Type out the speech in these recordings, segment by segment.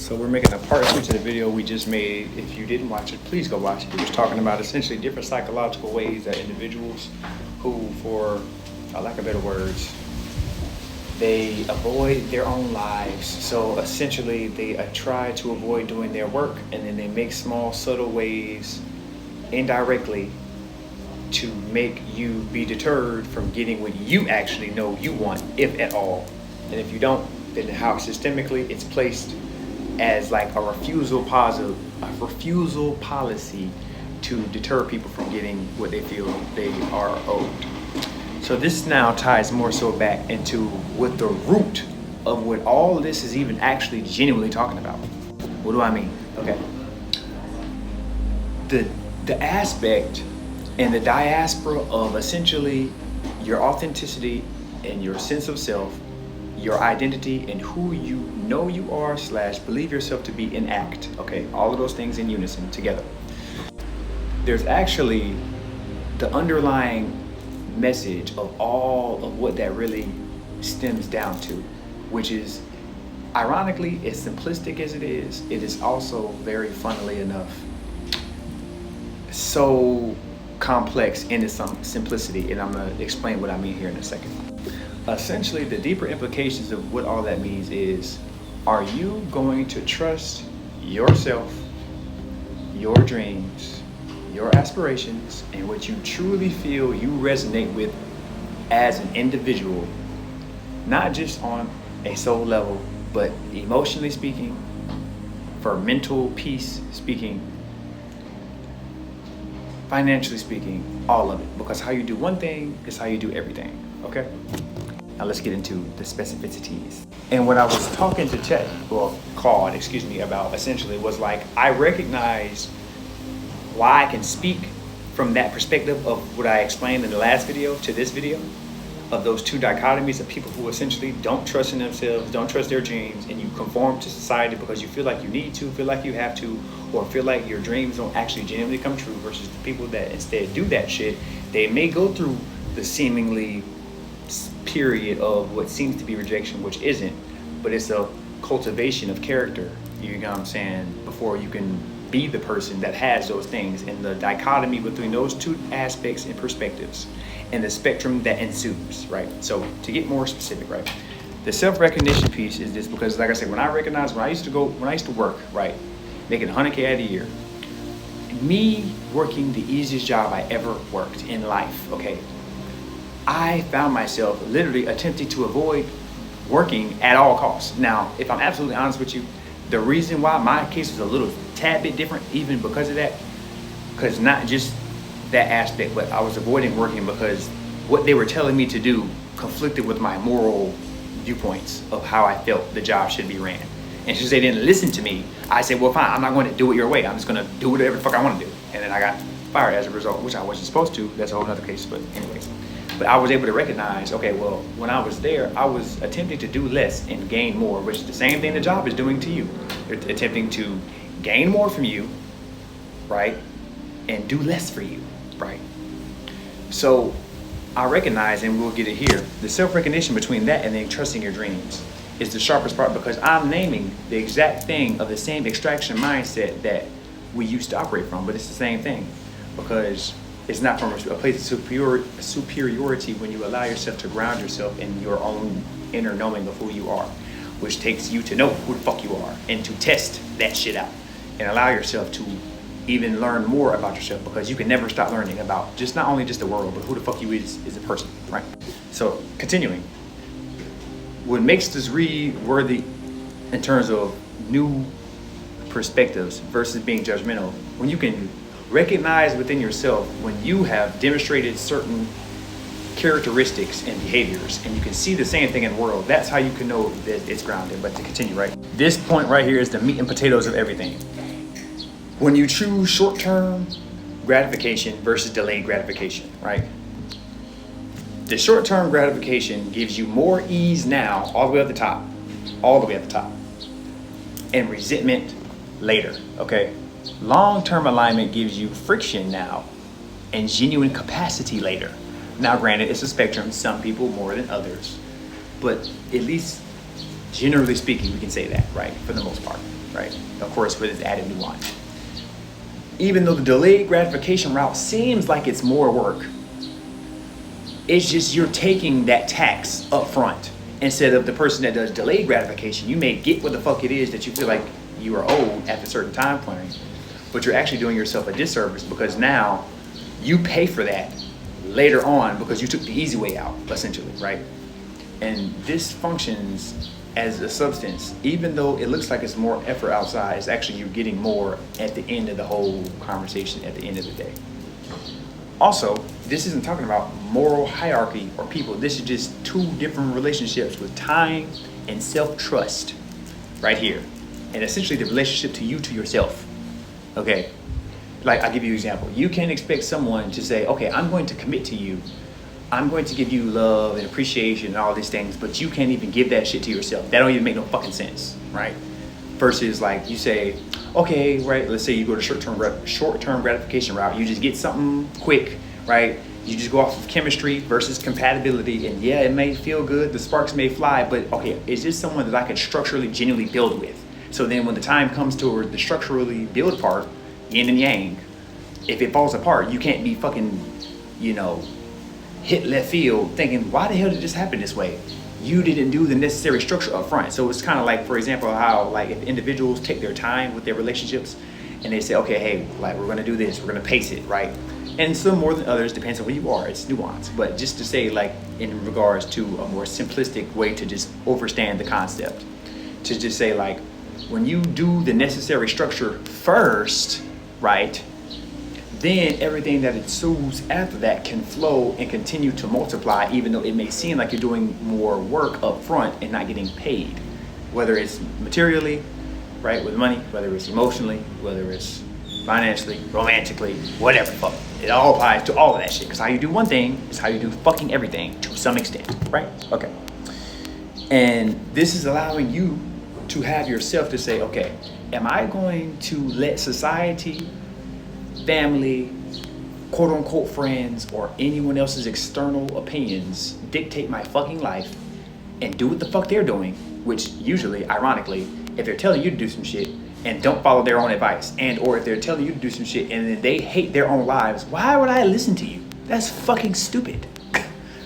So we're making a part 2 to the video we just made. If you didn't watch it, please go watch it. It was talking about essentially different psychological ways that individuals who, for lack of better words, they avoid their own lives. So essentially they try to avoid doing their work, and then they make small, subtle ways indirectly to make you be deterred from getting what you actually know you want, if at all. And if you don't, then how systemically it's placed as like a refusal policy to deter people from getting what they feel they are owed. So this now ties more so back into what the root of what all this is even actually genuinely talking about. What do I mean? Okay. The aspect and the diaspora of essentially your authenticity and your sense of self, your identity, and who you know you are / believe yourself to be in act. Okay, all of those things in unison together. There's actually the underlying message of all of what that really stems down to, which is, ironically, as simplistic as it is also very, funnily enough, so complex in its simplicity, and I'm going to explain what I mean here in a second. Essentially, the deeper implications of what all that means is, are you going to trust yourself, your dreams, your aspirations, and what you truly feel you resonate with as an individual, not just on a soul level, but emotionally speaking, for mental peace speaking, financially speaking, all of it. Because how you do one thing is how you do everything, okay? Now let's get into the specificities. And what I was talking to Claude, about essentially was like, I recognized why I can speak from that perspective of what I explained in the last video to this video, of those two dichotomies of people who essentially don't trust in themselves, don't trust their dreams, and you conform to society because you feel like you need to, feel like you have to, or feel like your dreams don't actually genuinely come true, versus the people that instead do that shit. They may go through the seemingly period of what seems to be rejection, which isn't, but it's a cultivation of character, you know what I'm saying, before you can be the person that has those things. And the dichotomy between those two aspects and perspectives and the spectrum that ensues, right? So to get more specific, right, the self-recognition piece is this, because like I said, when I used to work, right, making 100K a year, me working the easiest job I ever worked in life, okay, I found myself literally attempting to avoid working at all costs. Now, if I'm absolutely honest with you, the reason why my case was a little tad bit different, even because of that, because not just that aspect, but I was avoiding working because what they were telling me to do conflicted with my moral viewpoints of how I felt the job should be ran. And since they didn't listen to me, I said, well, fine, I'm not going to do it your way. I'm just going to do whatever the fuck I want to do. And then I got fired as a result, which I wasn't supposed to. That's a whole other case, but anyways. But I was able to recognize, okay, well, when I was there, I was attempting to do less and gain more, which is the same thing the job is doing to you. They're attempting to gain more from you, right? And do less for you, right? So I recognize, and we'll get it here, the self-recognition between that and then trusting your dreams is the sharpest part, because I'm naming the exact thing of the same extraction mindset that we used to operate from, but it's the same thing, because it's not from a place of superiority when you allow yourself to ground yourself in your own inner knowing of who you are, which takes you to know who the fuck you are and to test that shit out and allow yourself to even learn more about yourself, because you can never stop learning about just not only just the world, but who the fuck you is as a person, right? So continuing, what makes this read worthy in terms of new perspectives versus being judgmental, when you can recognize within yourself when you have demonstrated certain characteristics and behaviors, and you can see the same thing in the world, that's how you can know that it's grounded. But to continue, right, this point right here is the meat and potatoes of everything. When you choose short-term gratification versus delayed gratification, right, the short-term gratification gives you more ease now, all the way at the top, and resentment later, okay? Long-term alignment gives you friction now and genuine capacity later. Now, granted, it's a spectrum, some people more than others, but at least Generally speaking, we can say that, right? For the most part, right? Of course, with its added nuance. Even though the delayed gratification route seems like it's more work, it's just you're taking that tax up front instead of the person that does delayed gratification. You may get what the fuck it is that you feel like you are owed at a certain time frame, but you're actually doing yourself a disservice because now you pay for that later on because you took the easy way out, essentially, right? And this functions as a substance, even though it looks like it's more effort outside, it's actually you're getting more at the end of the whole conversation, at the end of the day. Also, this isn't talking about moral hierarchy or people. This is just two different relationships with time and self-trust right here. And essentially the relationship to you, to yourself. Okay, like I'll give you an example. You can expect someone to say, okay, I'm going to commit to you. I'm going to give you love and appreciation and all these things, but you can't even give that shit to yourself. That don't even make no fucking sense, right? Versus like you say, okay, right, let's say you go to short-term gratification route. You just get something quick, right? You just go off of chemistry versus compatibility. And yeah, it may feel good. The sparks may fly, but okay, is this someone that I could structurally, genuinely build with? So then when the time comes toward the structurally build part, yin and yang, if it falls apart, you can't be fucking, hit left field thinking, why the hell did this happen this way? You didn't do the necessary structure up front. So it's kind of like, for example, how like if individuals take their time with their relationships and they say, okay, hey, like we're gonna do this, we're gonna pace it, right? And some more than others, depends on who you are, it's nuanced. But just to say like in regards to a more simplistic way to just understand the concept, to just say like, when you do the necessary structure first, right? Then everything that ensues after that can flow and continue to multiply, even though it may seem like you're doing more work up front and not getting paid. Whether it's materially, right, with money, whether it's emotionally, whether it's financially, romantically, whatever, fuck. It all applies to all of that shit. Because how you do one thing is how you do fucking everything to some extent, right? Okay. And this is allowing you to have yourself to say, okay, am I going to let society, family, quote unquote friends, or anyone else's external opinions dictate my fucking life and do what the fuck they're doing? Which usually, ironically, if they're telling you to do some shit and don't follow their own advice, and or if they're telling you to do some shit and then they hate their own lives, why would I listen to you? That's fucking stupid.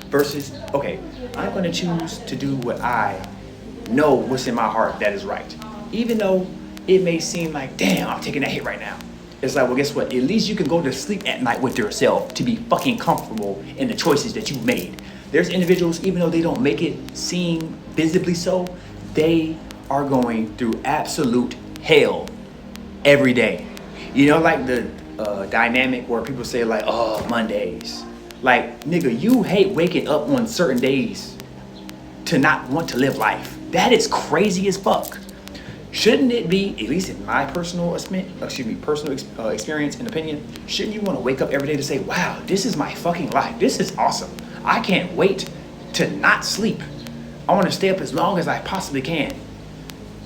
Versus, okay, I'm gonna choose to do what I know what's in my heart that is right. Even though it may seem like, damn, I'm taking that hit right now. It's like, well, guess what? At least you can go to sleep at night with yourself to be fucking comfortable in the choices that you made. There's individuals, even though they don't make it seem visibly so, they are going through absolute hell every day. You know, like the dynamic where people say like, oh, Mondays. Like, nigga, you hate waking up on certain days to not want to live life. That is crazy as fuck. Shouldn't it be, at least in my personal experience and opinion, shouldn't you want to wake up every day to say, wow, this is my fucking life. This is awesome. I can't wait to not sleep. I want to stay up as long as I possibly can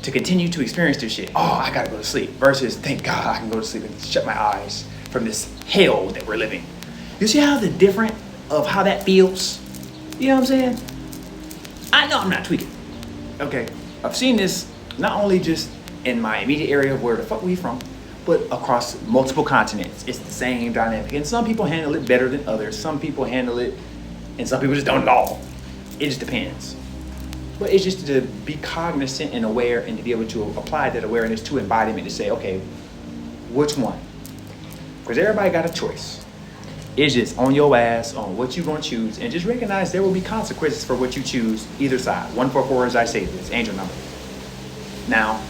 to continue to experience this shit. Oh, I gotta go to sleep. Versus, thank God I can go to sleep and shut my eyes from this hell that we're living. You see how the different of how that feels? You know what I'm saying? I know I'm not tweaking. Okay, I've seen this not only just in my immediate area of where the fuck we from, but across multiple continents. It's the same dynamic. And some people handle it better than others. Some people handle it, and some people just don't at all. It just depends. But it's just to be cognizant and aware and to be able to apply that awareness to embodiment to say, okay, which one? Because everybody got a choice. It's just on your ass on what you're going to choose, and just recognize there will be consequences for what you choose either side. 144, as I say, this angel number. Now,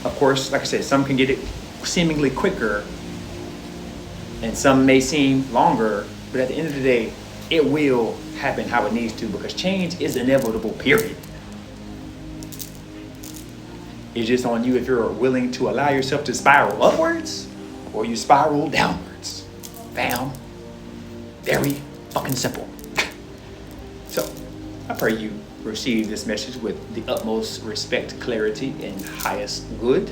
of course, like I said, some can get it seemingly quicker and some may seem longer, but at the end of the day, it will happen how it needs to, because change is inevitable, period. It's just on you if you're willing to allow yourself to spiral upwards or you spiral downwards. Bam. Very fucking simple. So, I pray you receive this message with the utmost respect, clarity, and highest good.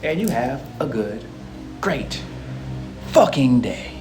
And you have a good, great fucking day.